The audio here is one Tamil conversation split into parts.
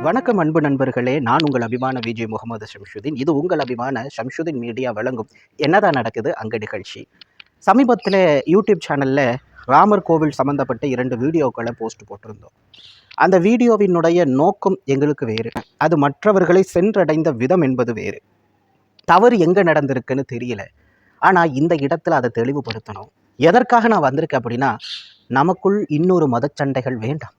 வணக்கம் அன்பு நண்பர்களே, நான் உங்கள் அபிமான விஜய் முகமது ஷம்ஷுதீன். இது உங்கள் அபிமான ஷம்ஷுதீன் மீடியா வழங்கும் என்னதான் நடக்குது அங்க நிகழ்ச்சி. சமீபத்தில் யூடியூப் சேனலில் ராமர் கோவில் சம்மந்தப்பட்ட 2 வீடியோக்களை போஸ்ட் போட்டிருந்தோம். அந்த வீடியோவினுடைய நோக்கம் எங்களுக்கு வேறு, அது மற்றவர்களை சென்றடைந்த விதம் என்பது வேறு. தவறு எங்கே நடந்திருக்குன்னு தெரியல, ஆனால் இந்த இடத்துல அதை தெளிவுபடுத்தணும். எதற்காக நான் வந்திருக்கேன் அப்படின்னா, நமக்குள் இன்னொரு மதச்சண்டைகள் வேண்டாம்.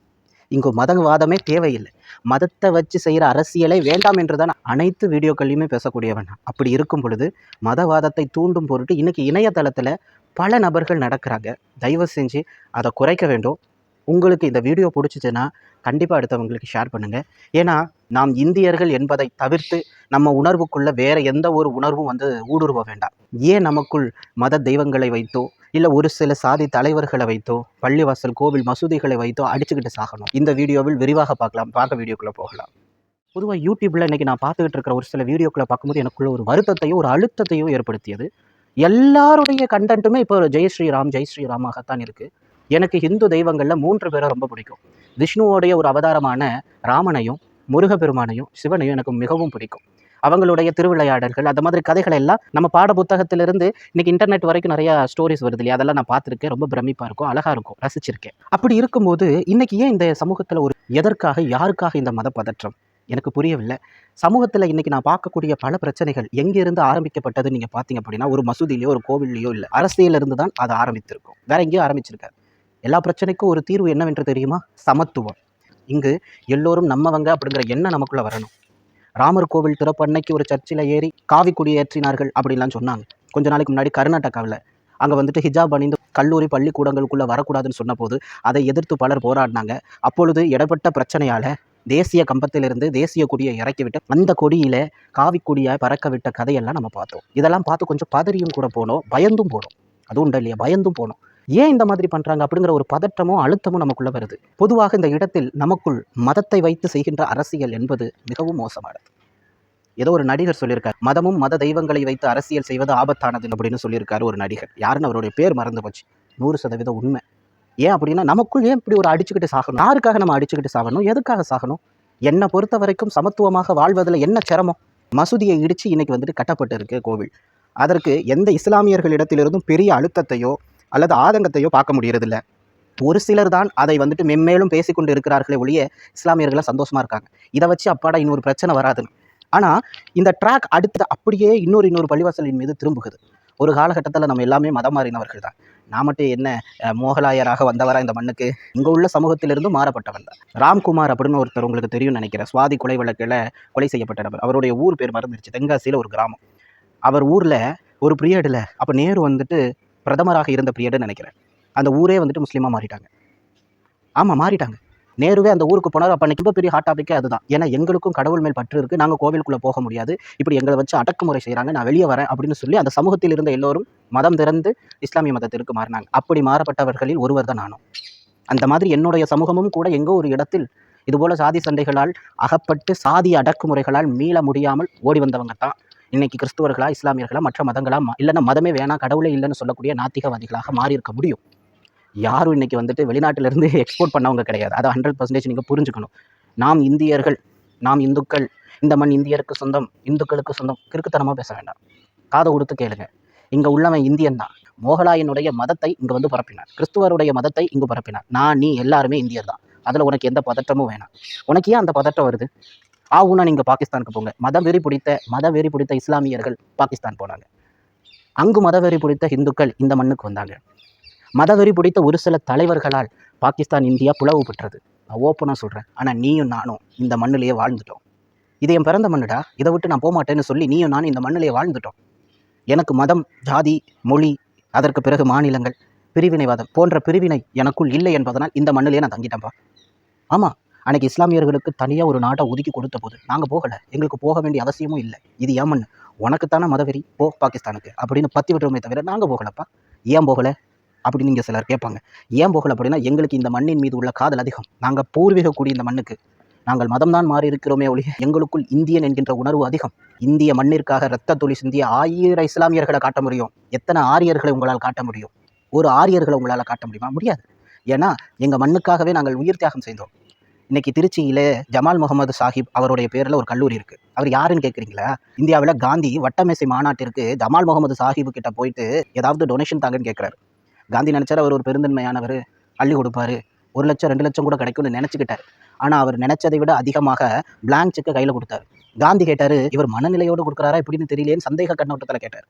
இங்கு மதவாதமே தேவையில்லை. மதத்தை வச்சு செய்கிற அரசியலை வேண்டாம் என்று தான் அனைத்து வீடியோக்கள்லையுமே பேசக்கூடியவன். அப்படி இருக்கும் பொழுது மதவாதத்தை தூண்டும் பொருட்டு இன்றைக்கி இணையதளத்தில் பல நபர்கள் நடக்கிறாங்க. தயவு செஞ்சு அதை குறைக்க வேண்டும். உங்களுக்கு இந்த வீடியோ பிடிச்சிச்சுன்னா கண்டிப்பாக அடுத்தவங்களுக்கு ஷேர் பண்ணுங்கள். ஏன்னா நாம் இந்தியர்கள் என்பதை தவிர்த்து நம்ம உணர்வுக்குள்ளே வேறு எந்த ஒரு உணர்வும் ஊடுருவ வேண்டாம். ஏன் நமக்குள் மத தெய்வங்களை வைத்தோ இல்லை ஒரு சில சாதி தலைவர்களை வைத்தோ பள்ளிவாசல் கோவில் மசூதிகளை வைத்தோ அடிச்சுக்கிட்டு சாகணும்? இந்த வீடியோவில் விரிவாக பார்க்கலாம். பார்க்க வீடியோக்குள்ளே போகலாம். பொதுவாக யூடியூப்பில் இன்றைக்கி நான் பார்த்துக்கிட்டு இருக்கிற ஒரு சில வீடியோக்களை பார்க்கும்போது எனக்குள்ள ஒரு வருத்தத்தையும் ஒரு அழுத்தத்தையும் ஏற்படுத்தியது. எல்லாருடைய கண்டென்ட்டுமே இப்போ ஜெய் ஸ்ரீராமாகத்தான் இருக்குது. எனக்கு ஹிந்து தெய்வங்களில் 3 பேரை ரொம்ப பிடிக்கும். விஷ்ணுவோடைய ஒரு அவதாரமான ராமனையும் முருகப்பெருமானையும் சிவனையும் எனக்கு மிகவும் பிடிக்கும். அவங்களுடைய திருவிளையாடல்கள் அந்த மாதிரி கதைகள் எல்லாம் நம்ம பாட புத்தகத்திலிருந்து இன்னைக்கு இன்டர்நெட் வரைக்கும் நிறைய ஸ்டோரிஸ் வருது இல்லையா, அதெல்லாம் நான் பார்த்துருக்கேன். ரொம்ப பிரமிப்பாக இருக்கும், அழகாக இருக்கும், ரசிச்சிருக்கேன். அப்படி இருக்கும்போது இன்னைக்கு ஏன் இந்த சமூகத்தில் எதற்காக யாருக்காக இந்த மத பதற்றம் எனக்கு புரியவில்லை. சமூகத்தில் இன்றைக்கி நான் பார்க்கக்கூடிய பல பிரச்சனைகள் எங்கேருந்து ஆரம்பிக்கப்பட்டது நீங்கள் பார்த்தீங்க அப்படின்னா, ஒரு மசூதியிலையோ ஒரு கோவில்லையோ இல்லை, அரசியலிருந்து தான் அது ஆரம்பித்திருக்கும். வேற எங்கேயோ ஆரம்பிச்சிருக்காரு. எல்லா பிரச்சனைக்கும் ஒரு தீர்வு என்னவென்று தெரியுமா? சமத்துவம். இங்கு எல்லோரும் நம்மவங்க அப்படிங்கிற எண்ணம் நமக்குள்ளே வரணும். ராமர் கோவில் திறப்பு அன்னைக்கு ஒரு சர்ச்சில் ஏறி காவி கொடியேற்றினார்கள் அப்படின்லாம் சொன்னாங்க. கொஞ்ச நாளைக்கு முன்னாடி கர்நாடகாவில் அங்கே ஹிஜாப் அணிந்து கல்லூரி பள்ளிக்கூடங்களுக்குள்ளே வரக்கூடாதுன்னு சொன்னபோது அதை எதிர்த்து பலர் போராடினாங்க. அப்பொழுது இடப்பட்ட பிரச்சனையால் தேசிய கம்பத்திலிருந்து தேசிய கொடியை இறக்கிவிட்டு அந்த கொடியில் காவி கொடியை பறக்க விட்ட கதையெல்லாம் நம்ம பார்த்தோம். இதெல்லாம் பார்த்து கொஞ்சம் பதறியும் கூட போனோம், பயந்தும் போனோம். அதுவும் உண்டு இல்லையா, பயந்தும் போனோம். ஏன் இந்த மாதிரி பண்ணுறாங்க அப்படிங்கிற ஒரு பதற்றமும் அழுத்தமும் நமக்குள்ளே வருது. பொதுவாக இந்த இடத்தில் நமக்குள் மதத்தை வைத்து செய்கின்ற அரசியல் என்பது மிகவும் மோசமானது. ஏதோ ஒரு நடிகர் சொல்லியிருக்கார், மதமும் மத தெய்வங்களை வைத்து அரசியல் செய்வது ஆபத்தானது அப்படின்னு சொல்லியிருக்காரு ஒரு நடிகர். யாருன்னு அவருடைய பேர் மறந்து போச்சு. 100% உண்மை. ஏன் அப்படின்னா, நமக்குள் ஏன் இப்படி ஒரு அடிச்சுக்கிட்டு சாகணும்? யாருக்காக நம்ம அடிச்சுக்கிட்டு சாகணும்? எதுக்காக சாகணும்? என்னை பொறுத்த வரைக்கும் சமத்துவமாக வாழ்வதில் என்ன சிரமம்? மசூதியை இடித்து இன்னைக்கு கட்டப்பட்டு இருக்கு கோவில். அதற்கு எந்த இஸ்லாமியர்களிடத்திலிருந்தும் பெரிய அழுத்தத்தையோ அல்லது ஆதங்கத்தையோ பார்க்க முடியறதில்ல. ஒரு சிலர் தான் அதை மென்மேலும் பேசிக்கொண்டு இருக்கிறார்களே ஒழிய இஸ்லாமியர்களாக சந்தோஷமாக இருக்காங்க. இதை வச்சு அப்பாடா இன்னொரு பிரச்சனை வராதுன்னு. ஆனால் இந்த ட்ராக் அடுத்து அப்படியே இன்னொரு பள்ளிவாசலின் மீது திரும்புகிறது. ஒரு காலகட்டத்தில் நம்ம எல்லாமே மதம் மாறினவர்கள் தான். நான் மட்டும் என்ன மோகலாயராக வந்தவரா இந்த மண்ணுக்கு? இங்கே உள்ள சமூகத்திலிருந்து மாறப்பட்டவன் தான். ராம்குமார் அப்படின்னு ஒருத்தர் உங்களுக்கு தெரியும் நினைக்கிறேன். சுவாதி கொலை வழக்கில் கொலை செய்யப்பட்ட நபர். அவருடைய ஊர் பேர் மறந்துருச்சு. தென்காசியில் ஒரு கிராமம். அவர் ஊரில் ஒரு பீரியடில் அப்போ நேரு பிரதமராக இருந்த பீரியடுன்னு நினைக்கிறேன். அந்த ஊரே முஸ்லீமாக மாறிட்டாங்க. ஆமாம், மாறிட்டாங்க. நேருவே அந்த ஊருக்கு போனார். அப்போ அன்றைக்கி ரொம்ப பெரிய ஹாட் டாப்பிக்கே அதுதான். ஏன்னா எங்களுக்கும் கடவுள் மேல் பற்று இருக்குது, நாங்கள் கோவிலுக்குள்ளே போக முடியாது, இப்படி எங்களை வச்சு அடக்குமுறை செய்கிறாங்க, நான் வெளியே வரேன் அப்படின்னு சொல்லி அந்த சமூகத்தில் இருந்த எல்லோரும் மதம் திறந்து இஸ்லாமிய மதத்திற்கு மாறினாங்க. அப்படி மாறப்பட்டவர்களில் ஒருவர் தான் நானும். அந்த மாதிரி என்னுடைய சமூகமும் கூட எங்கோ ஒரு இடத்தில் இதுபோல் சாதி சண்டைகளால் அகப்பட்டு சாதி அடக்குமுறைகளால் மீள முடியாமல் ஓடி வந்தவங்க தான் இன்றைக்கி கிறிஸ்துவர்களா இஸ்லாமியர்களா மற்ற மதங்களா இல்லைன்னா மதமே வேணாம் கடவுளே இல்லைன்னு சொல்லக்கூடிய நாத்திகவாதிகளாக மாறி இருக்க முடியும். யாரும் இன்றைக்கி வெளிநாட்டிலிருந்து எக்ஸ்போர்ட் பண்ணவங்க கிடையாது. அதை 100% நீங்கள் புரிஞ்சுக்கணும். நாம் இந்தியர்கள், நாம் இந்துக்கள், இந்த மண் இந்தியருக்கு சொந்தம், இந்துக்களுக்கு சொந்தம். கிறுக்குத்தனமாக பேச வேண்டாம். காதை கொடுத்து கேளுங்க. இங்கே உள்ளவன் இந்தியன் தான். மோகலாயனுடைய மதத்தை இங்கே பரப்பினார், கிறிஸ்துவருடைய மதத்தை இங்கு பரப்பினார். நீ எல்லாருமே இந்தியர் தான். அதில் உனக்கு எந்த பதற்றமும் வேணாம். உனக்கு ஏன் அந்த பதட்டம் வருது? ஆகுனா நீங்கள் பாகிஸ்தானுக்கு போங்க. மதவெறி பிடித்த இஸ்லாமியர்கள் பாகிஸ்தான் போனாங்க. அங்கு மதவெறி பிடித்த இந்துக்கள் இந்த மண்ணுக்கு வந்தாங்க. மதவெறி பிடித்த ஒரு சில தலைவர்களால் பாகிஸ்தான் இந்தியா பிளவு பெற்றது. நான் ஓப்பனாக சொல்கிறேன். ஆனால் நீயும் நானும் இந்த மண்ணிலேயே வாழ்ந்துட்டோம். இது என் பிறந்த மண்ணுடா, இதை விட்டு நான் போகமாட்டேன்னு சொல்லி நீயும் நானும் இந்த மண்ணிலேயே வாழ்ந்துட்டோம். எனக்கு மதம், ஜாதி, மொழி, அதற்கு பிறகு மாநிலங்கள், பிரிவினைவாதம் போன்ற பிரிவினை எனக்குள் இல்லை என்பதனால் இந்த மண்ணிலேயே நான் தங்கிட்டேன்ப்பா. ஆமாம், அன்றைக்கி இஸ்லாமியர்களுக்கு தனியாக ஒரு நாட்டை ஒதுக்கி கொடுத்த போது நாங்கள் போகலை. எங்களுக்கு போக வேண்டிய அவசியமும் இல்லை. இது ஏன் மண், உனக்குத்தானே மதவெறி, போ பாகிஸ்தானுக்கு அப்படின்னு பற்றி விட்டுருமே தவிர நாங்கள் போகலப்பா. ஏன் போகலை அப்படின்னு நீங்கள் சிலர் கேட்பாங்க. ஏன் போகலை அப்படின்னா, எங்களுக்கு இந்த மண்ணின் மீது உள்ள காதல் அதிகம். நாங்கள் பூர்வீக கூடிய இந்த மண்ணுக்கு நாங்கள் மதம் தான் மாறி இருக்கிறோமே ஒழிய எங்களுக்குள் இந்தியன் என்கின்ற உணர்வு அதிகம். இந்திய மண்ணிற்காக இரத்த துளி சிந்திய 1000 இஸ்லாமியர்களை காட்ட முடியும். எத்தனை ஆரியர்களை உங்களால் காட்ட முடியும்? ஒரு ஆரியர்களை உங்களால் காட்ட முடியுமா? முடியாது. ஏன்னா எங்கள் மண்ணுக்காகவே நாங்கள் உயிர் தியாகம் செய்தோம். இன்னைக்கு திருச்சியில ஜமால் முகமது சாஹிப் அவருடைய பேரில் ஒரு கல்லூரி இருக்குது. அவர் யாருன்னு கேட்குறீங்களா? இந்தியாவில் காந்தி வட்டமேசை மாநாட்டிற்கு ஜமால் முகமது சாஹிப் கிட்ட போயிட்டு ஏதாவது டொனேஷன் தாங்கன்னு கேட்குறாரு. காந்தி நினச்சார் அவர் ஒரு பெருந்தன்மையானவர், அள்ளி கொடுப்பாரு, 1 லட்சம் 2 லட்சம் கூட கிடைக்கும்னு நினச்சிக்கிட்டார். ஆனால் அவர் நினச்சதை விட அதிகமாக பிளாங்க் செக்கை கையில் கொடுத்தாரு. காந்தி கேட்டார், இவர் மனநிலையோடு கொடுக்குறாரா இப்படின்னு தெரியலேன்னு சந்தேக கண்ணோட்டத்தில் கேட்டார்.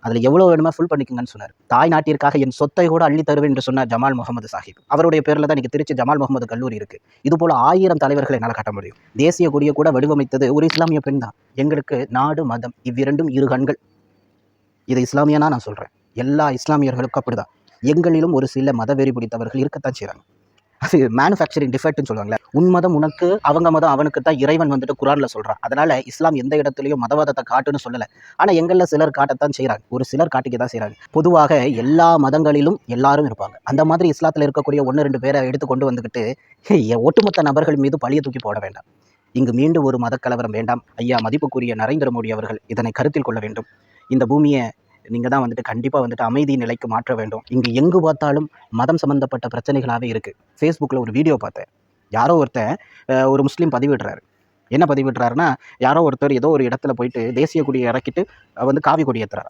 அதில் எவ்வளோ வேணுமோ ஃபுல் பண்ணிக்கங்கன்னு சொன்னார். தாய் நாட்டிற்காக என் சொத்தை கூட அள்ளி தருவேன் என்று சொன்னார் ஜமால் முகமது சாஹிப். அவருடைய பேரில் தான் இன்றைக்கி திருச்சி ஜமால் முகமது கல்லூரி இருக்குது. இதுபோல் 1000 தலைவர்களை என்னால் காட்ட முடியும். தேசிய கொடியை கூட வடிவமைத்தது ஒரு இஸ்லாமிய பெண் தான். எங்களுக்கு நாடு மதம் இவ்விரண்டும் இரு கண்கள். இது இஸ்லாமியனா நான் சொல்கிறேன். எல்லா இஸ்லாமியர்களுக்கும் அப்படி தான். எங்களிலும் ஒரு சில மதவெறி பிடித்தவர்கள் இருக்கத்தான் செய்கிறாங்க. அது மேனுஃபேக்சரிங் டிஃபெக்ட்னு சொல்லுவாங்களே. உன் மதம் உனக்கு, அவங்க மதம் அவனுக்கு தான் இறைவன் வந்துட்டு குரானில் சொல்கிறான். அதனால் இஸ்லாம் எந்த இடத்துலையும் மதவாதத்தை காட்டுன்னு சொல்லலை. ஆனால் எங்களில் சிலர் காட்டத்தான் செய்கிறாங்க, ஒரு சிலர் காட்டிக்க தான் செய்கிறாங்க. பொதுவாக எல்லா மதங்களிலும் எல்லாரும் இருப்பாங்க. அந்த மாதிரி இஸ்லாத்தில் இருக்கக்கூடிய 1-2 பேரை எடுத்து கொண்டு வந்துக்கிட்டு ஒட்டுமொத்த நபர்கள் மீது பழிய தூக்கி போட வேண்டாம். இங்கு மீண்டும் ஒரு மதக்கலவரம் வேண்டாம். ஐயா மதிப்புக்குரிய நரேந்திர மோடி அவர்கள் இதனை கருத்தில் கொள்ள வேண்டும். இந்த பூமியை நீங்கள் தான் வந்துட்டு கண்டிப்பாக வந்துட்டு அமைதி நிலைக்கு மாற்ற வேண்டும். இங்கே எங்கு பார்த்தாலும் மதம் சம்மந்தப்பட்ட பிரச்சனைகளாகவே இருக்குது. ஃபேஸ்புக்கில் ஒரு வீடியோ பார்த்தேன். யாரோ ஒருத்தன் ஒரு முஸ்லீம் பதிவிடுறாரு. என்ன பதிவிடுறாருன்னா, யாரோ ஒருத்தர் ஏதோ ஒரு இடத்துல போயிட்டு தேசிய கொடியை இறக்கிட்டு காவி கொடி ஏற்றுறாரு.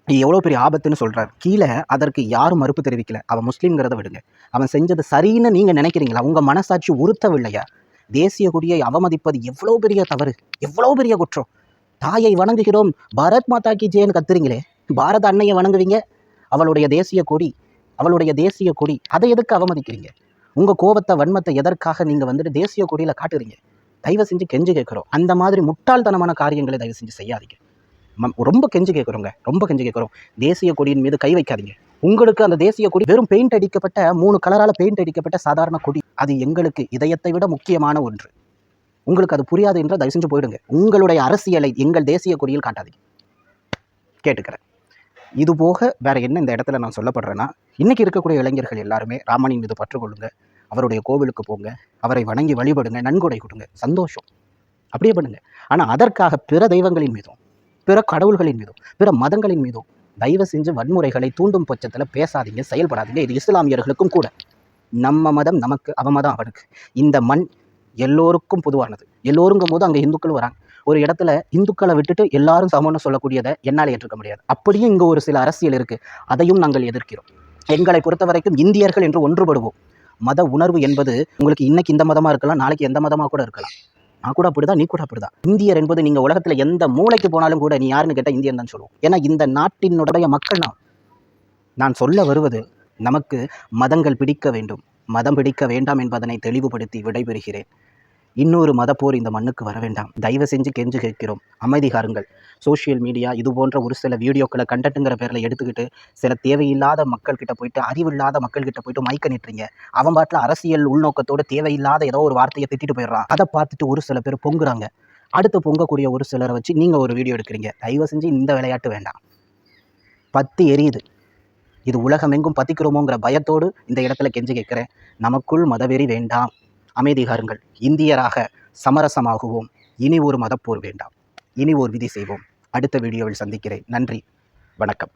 இது எவ்வளோ பெரிய ஆபத்துன்னு சொல்கிறார். கீழே அதற்கு யாரும் மறுப்பு தெரிவிக்கல. அவன் முஸ்லீம்ங்கிறத விடுங்க, அவன் செஞ்சது சரின்னு நீங்கள் நினைக்கிறீங்களா? உங்கள் மனசாட்சி உறுத்தவில்லையா? தேசிய கொடியை அவமதிப்பது எவ்வளோ பெரிய தவறு, எவ்வளோ பெரிய குற்றம். தாயை வணங்குகிறோம், பாரத் மாதா கி ஜெயன்னு கத்துறீங்களே, பாரத அன்னையை வணங்குவீங்க, அவளுடைய தேசிய கொடி அதை எதுக்கு அவமதிக்கிறீங்க? உங்கள் கோபத்தை வன்மத்தை எதற்காக நீங்கள் வந்துட்டு தேசிய கொடியில் காட்டுறீங்க? தயவு செஞ்சு கெஞ்சு கேட்குறோம். அந்த மாதிரி முட்டாள்தனமான காரியங்களை தயவு செஞ்சு செய்யாதீங்க. ரொம்ப கெஞ்சு கேட்குறோம். தேசிய கொடியின் மீது கை வைக்காதீங்க. உங்களுக்கு அந்த தேசிய கொடி வெறும் பெயிண்ட் அடிக்கப்பட்ட 3 கலரால் பெயிண்ட் அடிக்கப்பட்ட சாதாரண கொடி. அது எங்களுக்கு இதயத்தை விட முக்கியமான ஒன்று. உங்களுக்கு அது புரியாது என்றால் தயவு செஞ்சு போயிடுங்க. உங்களுடைய அரசியலை எங்கள் தேசிய கொடியில் காட்டாதீங்க, கேட்டுக்கிறேன். இது போக வேறு என்ன இந்த இடத்துல நான் சொல்லப்படுறேன்னா, இன்றைக்கி இருக்கக்கூடிய இளைஞர்கள் எல்லாருமே ராமனின் மீது பற்றுக்கொள்ளுங்க, அவருடைய கோவிலுக்கு போங்க, அவரை வணங்கி வழிபடுங்க, நன்கொடை கொடுங்க, சந்தோஷம், அப்படியே பண்ணுங்க. ஆனால் அதற்காக பிற தெய்வங்களின் மீதும், பிற கடவுள்களின் மீதும், பிற மதங்களின் மீதும் தயவு செஞ்சு வன்முறைகளை தூண்டும் பட்சத்தில் பேசாதீங்க, செயல்படாதீங்க. இது இஸ்லாமியர்களுக்கும் கூட. நம்ம மதம் நமக்கு, அவமதம் அவனுக்கு. இந்த மண் எல்லோருக்கும் பொதுவானது. எல்லோருங்கும் போது அங்கே இந்துக்கள் வராங்க. ஒரு இடத்துல இந்துக்களை விட்டுட்டு எல்லாரும் சமம்னு சொல்லக்கூடியதை என்னால் ஏற்றுக்க முடியாது. அப்படியும் இங்கே ஒரு சில அரசியல் இருக்குது, அதையும் நாங்கள் எதிர்க்கிறோம். எங்களை பொறுத்த வரைக்கும் இந்தியர்கள் என்று ஒன்றுபடுவோம். மத உணர்வு என்பது உங்களுக்கு இன்னைக்கு இந்த மதமாக இருக்கலாம், நாளைக்கு எந்த மதமாக கூட இருக்கலாம். நான் கூட அப்படிதான், நீ கூட அப்படிதான். இந்தியர் என்பது நீங்கள் உலகத்தில் எந்த மூளைக்கு போனாலும் கூட நீ யாருன்னு கேட்டால் இந்தியன் தான் சொல்லுவோம். ஏன்னா இந்த நாட்டினுடைய மக்கள் நான் சொல்ல வருவது, நமக்கு மதங்கள் பிடிக்க வேண்டும், மதம் பிடிக்க வேண்டாம் என்பதனை தெளிவுபடுத்தி விடைபெறுகிறேன். இன்னொரு மதப்போர் இந்த மண்ணுக்கு வர வேண்டாம். தயவு செஞ்சு கெஞ்சு கேட்கிறோம், அமைதி காருங்கள். சோஷியல் மீடியா இது போன்ற ஒரு சில வீடியோக்களை கண்டென்ட்டுங்கிற பேரில் எடுத்துக்கிட்டு சில தேவையில்லாத மக்கள்கிட்ட போயிட்டு, அறிவில்லாத மக்கள்கிட்ட போயிட்டு மைக்க நிட்டுறீங்க. அவன் பாட்டில் அரசியல் உள்நோக்கத்தோடு தேவையில்லாத ஏதோ ஒரு வார்த்தையை திட்டிட்டு போயிடுறான். அதை பார்த்துட்டு ஒரு சில பேர் பொங்குறாங்க. அடுத்து பொங்கக்கூடிய ஒரு சிலரை வச்சு நீங்கள் ஒரு வீடியோ எடுக்கிறீங்க. தயவு செஞ்சு இந்த விளையாட்டு வேண்டாம். பத்தி எரியுது. இது உலகமெங்கும் பத்திக்கிறோமோங்கிற பயத்தோடு இந்த இடத்துல கெஞ்சு கேட்குறேன். நமக்குள் மதவெறி வேண்டாம், அமைதி காருங்கள். இந்தியராக சமரசமாகுவோம். இனி ஒரு மதப்போர் வேண்டாம். இனி ஒரு விதி செய்வோம். அடுத்த வீடியோவில் சந்திக்கிறேன். நன்றி, வணக்கம்.